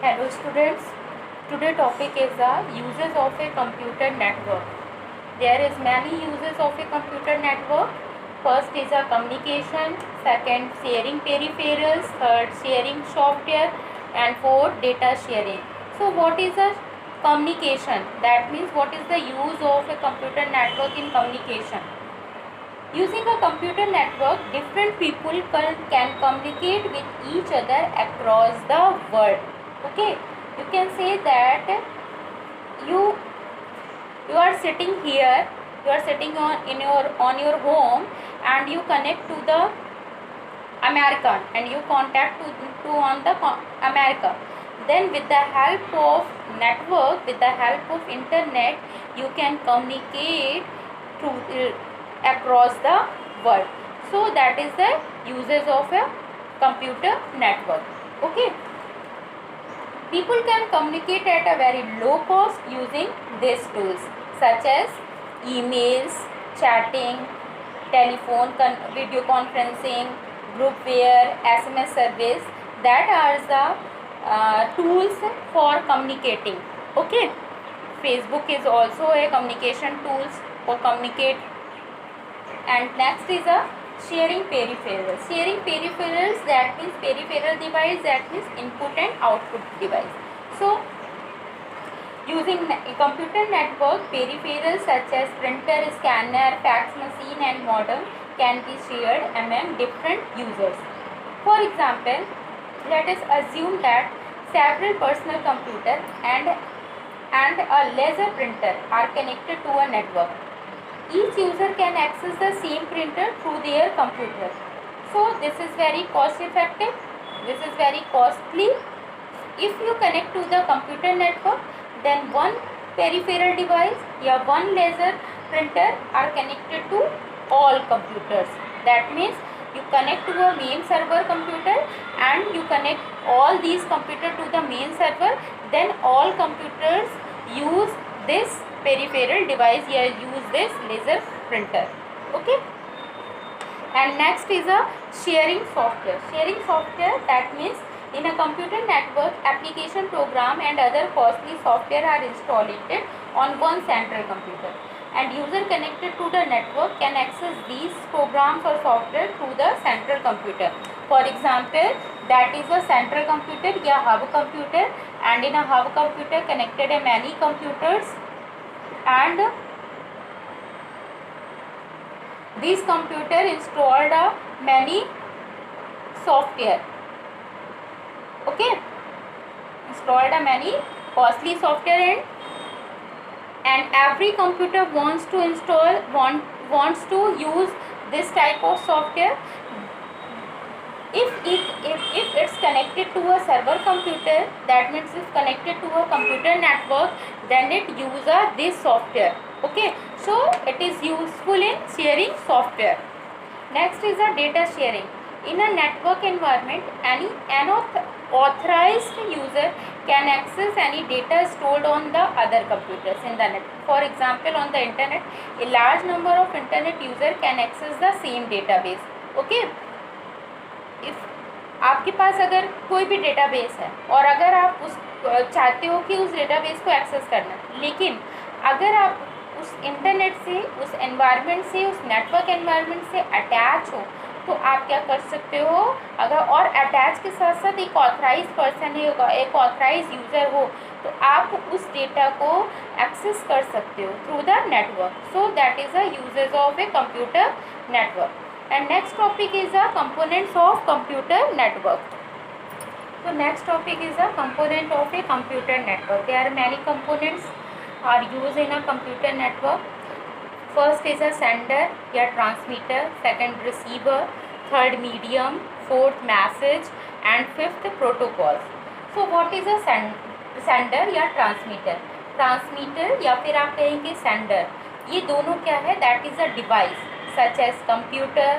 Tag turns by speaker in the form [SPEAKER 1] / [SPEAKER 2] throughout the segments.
[SPEAKER 1] Hello students, today topic is the uses of a computer network. There is many uses of a computer network. First is a communication, second sharing peripherals, third sharing software, and fourth data sharing. So what is a communication? That means what is the use of a computer network in communication? Using a computer network, different people can communicate with each other across the world. Okay, you can say that you you are sitting here, you are sitting on your home, and you connect to the America, and you contact to on the America. Then with the help of network, with the help of internet, you can communicate through across the world. So that is the uses of a computer network. Okay, people can communicate at a very low cost using these tools such as emails, chatting, telephone video conferencing, groupware, SMS service. That are the tools for communicating. Okay, Facebook is also a communication tools for communicate. And next is a sharing peripherals. Sharing peripherals, that means peripheral device, that means input and output device. So using a computer network, peripherals such as printer, scanner, fax machine and modem can be shared among different users. For example, let us assume that several personal computers and a laser printer are connected to a network. Each user can access the same printer through their computer. So this is very cost effective. This is very costly. If you connect to the computer network, then one peripheral device or one laser printer are connected to all computers. That means you connect to a main server computer and you connect all these computers to the main server. Then all computers use this peripheral device or use this laser printer. Okay. And next is a sharing software. Sharing software, that means in a computer network, application program and other costly software are installed on one central computer, and user connected to the network can access these programs or software through the central computer. For example, that is a central computer or hub computer, and in a hub computer connected a many computers, and this computer installed many software. Okay, installed a many costly software, and every computer wants to use this type of software. If it's connected to a server computer, that means it's connected to a computer network, then it uses this software. Okay, so it is useful in sharing software. Next is a data sharing. In a network environment, any unauthorized user can access any data stored on the other computers in the net. For example, on the internet, a large number of internet users can access the same database. Okay, if आपके पास अगर कोई भी database है और अगर आप उस चाहते हो कि उस डेटाबेस को एक्सेस करना, लेकिन अगर आप उस इंटरनेट से, उस एनवायरनमेंट से, उस नेटवर्क एनवायरनमेंट से अटैच हो, तो आप क्या कर सकते हो, अगर और अटैच के साथ साथ एक ऑथराइज पर्सन है, एक ऑथराइज यूज़र हो, तो आप उस डेटा को एक्सेस कर सकते हो through the network. So that is the uses of a computer network. And next topic is the components of computer network. So next topic is the component of a computer network. There are many components are used in a computer network. First is a sender or transmitter, second receiver, third medium, fourth message, and fifth protocols. So what is a sender या transmitter? Transmitter या फिर आप कहेंगे sender, ये दोनों क्या है? That is a device such as computer,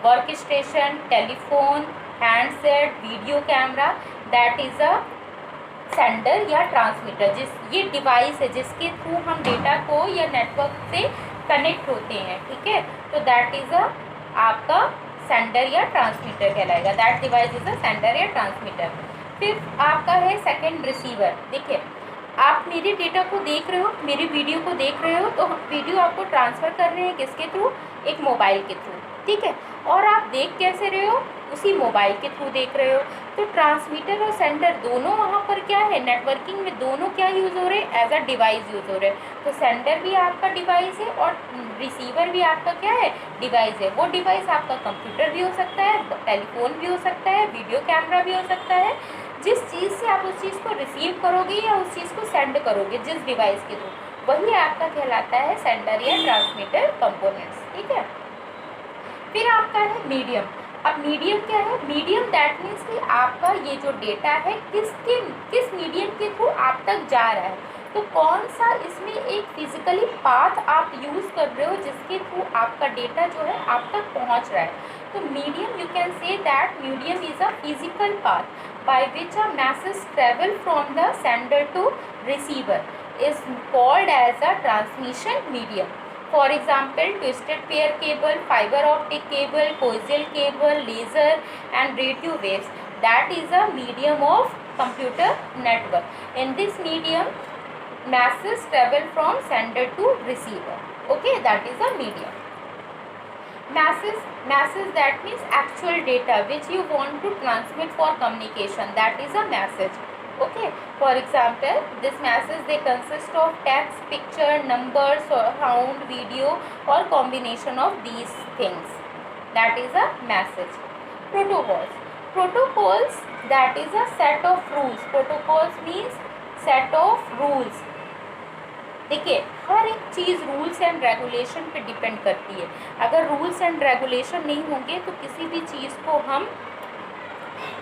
[SPEAKER 1] workstation, telephone, handset, video camera. That is a sender या transmitter. ये डिवाइस है जिसके थ्रू हम डेटा को या नेटवर्क से कनेक्ट होते हैं. ठीक है, तो दैट इज अ आपका सेंडर या ट्रांसमीटर कहलाएगा. That device is a sender या ट्रांसमीटर. फिर आपका है सेकंड रिसीवर। देखिए आप मेरे डेटा को देख रहे हो, मेरी वीडियो को देख रहे हो, तो वीडियो आपको ट्रांसफ़र कर रहे हैं किसके थ्रू, एक मोबाइल के थ्रू, ठीक है। और आप देख कैसे रहे हो, उसी मोबाइल के थ्रू देख रहे हो। तो ट्रांसमीटर और सेंडर दोनों वहाँ पर क्या है, नेटवर्किंग में दोनों क्या यूज़ हो रहे हैं, एज अ डिवाइस यूज़ हो रहे हैं। तो सेंडर भी आपका डिवाइस है और रिसीवर भी आपका क्या है, डिवाइस है। वो डिवाइस आपका कंप्यूटर भी हो सकता है, टेलीफोन भी हो सकता है, वीडियो कैमरा भी हो सकता है। जिस चीज़ से आप उस चीज़ को रिसीव करोगे या उस चीज़ को सेंड करोगे जिस डिवाइस के थ्रू, वही आपका कहलाता है सेंडर या ट्रांसमीटर कंपोनेंट्स, ठीक है। फिर आपका है मीडियम। अब मीडियम क्या है, मीडियम दैट मीन्स कि आपका ये जो डेटा है किस मीडियम के थ्रू आप तक जा रहा है। तो कौन सा इसमें एक फिजिकली पाथ आप यूज़ कर रहे हो जिसके थ्रू आपका डेटा जो है आप तक पहुंच रहा है। तो medium, you can say that medium is a physical path by which a message travel from the sender to receiver is called as a transmission medium. For example, twisted pair cable, fiber optic cable, coaxial cable, laser and radio waves. That is a medium of computer network. In this medium, messages travel from sender to receiver. Okay, that is a medium. Message that means actual data which you want to transmit for communication, that is a message. Okay, for example, this message they consist of text, picture, numbers, or sound, video, or combination of these things. That is a message. Protocols that is a set of rules. Protocols means set of rules. देखिए हर एक चीज़ rules and regulation पे depend करती है। अगर rules and regulation नहीं होंगे तो किसी भी चीज़ को हम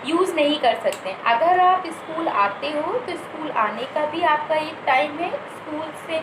[SPEAKER 1] यूज़ नहीं कर सकते। अगर आप स्कूल आते हो तो स्कूल आने का भी आपका एक टाइम है, स्कूल से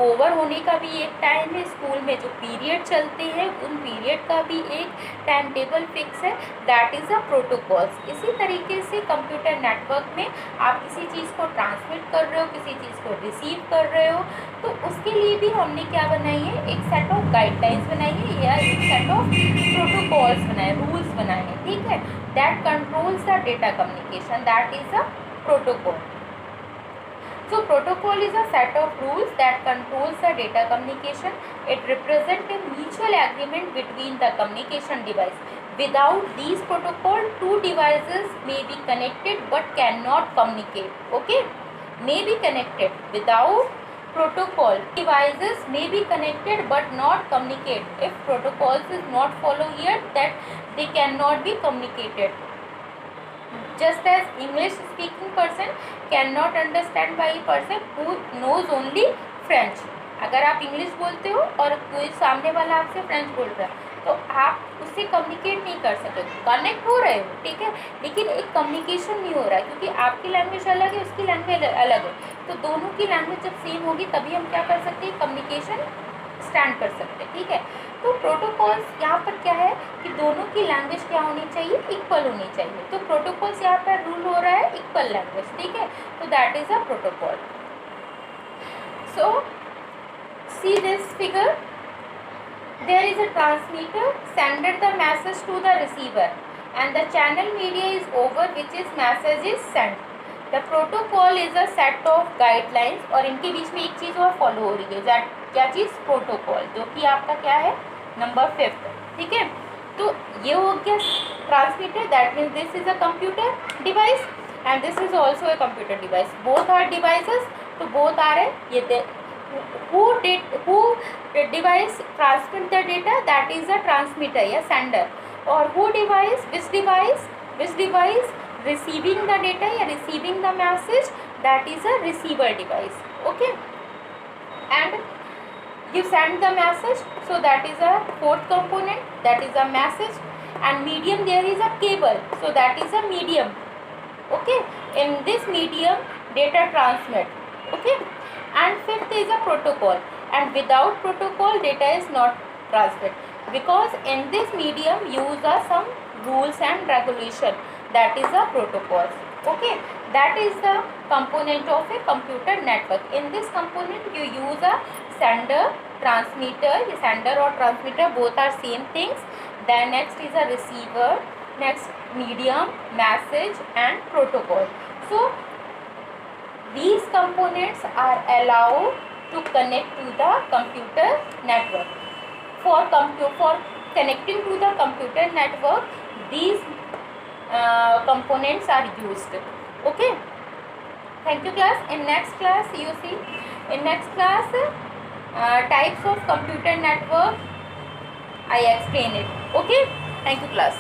[SPEAKER 1] ओवर होने का भी एक टाइम है, स्कूल में जो पीरियड चलते हैं उन पीरियड का भी एक टाइम टेबल फिक्स है, दैट इज़ अ प्रोटोकॉल्स। इसी तरीके से कंप्यूटर नेटवर्क में आप किसी चीज़ को ट्रांसमिट कर रहे हो, किसी चीज़ को रिसीव कर रहे हो, तो उसके लिए भी हमने क्या बनाई है, एक सेट ऑफ गाइडलाइंस बनाई है या एक सेट ऑफ प्रोटोकॉल्स बनाए, रूल्स बनाए हैं, ठीक है। That controls the data communication, that is a protocol. So protocol is a set of rules that controls the data communication. It represents a mutual agreement between the communication device. Without these protocol, two devices may be connected but cannot communicate. Okay, may be connected. Without protocol, devices may be connected but not communicate. If protocols is not followed here, that they cannot be communicated. Just as English speaking person cannot understand by a person who knows only French. अगर आप English बोलते हो और कोई सामने वाला आपसे French बोल रहा है तो आप उससे कम्युनिकेट नहीं कर सकते, कनेक्ट हो रहे हो, ठीक है, लेकिन एक कम्युनिकेशन नहीं हो रहा है क्योंकि आपकी लैंग्वेज अलग है, उसकी लैंग्वेज अलग है। तो दोनों की लैंग्वेज जब सेम होगी तभी हम क्या कर सकते हैं, कम्युनिकेशन स्टैंड कर सकते हैं, ठीक है। तो प्रोटोकॉल्स यहाँ पर क्या है कि दोनों की लैंग्वेज क्या होनी चाहिए, इक्वल होनी चाहिए। तो प्रोटोकॉल्स यहाँ पर रूल हो रहा है इक्वल लैंग्वेज, ठीक है, तो that is a protocol. So see this figure, there is a transmitter sended the message to the receiver and the channel media is over which is message is send. The protocol is a set of guidelines, और इनके बीच में एक चीज़ और follow हो रही है, that क्या चीज़, protocol, जो कि आपका क्या है, नंबर 5, ठीक है। तो ये हो गया transmitter, that means this is a computer device and this is also a computer device, both are devices, तो बोथ आर है ये who device transmit the data, that is a transmitter या sender, और which device receiving the data या receiving the message, that is a receiver device, okay, and you send the message, so that is a fourth component, that is a message, and medium there is a cable, so that is a medium, okay, in this medium data transmit, okay, and fifth is a protocol, and without protocol data is not transmit, because in this medium use some rules and regulation, that is a protocol, okay, that is the component of a computer network. In this component you use a sender, transmitter, sender or transmitter both are same things, then next is a receiver, next medium, message and protocol. So these components are allowed to connect to the computer network. For connecting to the computer network, these components are used. Okay, thank you class. In next class you see, in next class types of computer network I explain it. Okay, thank you class.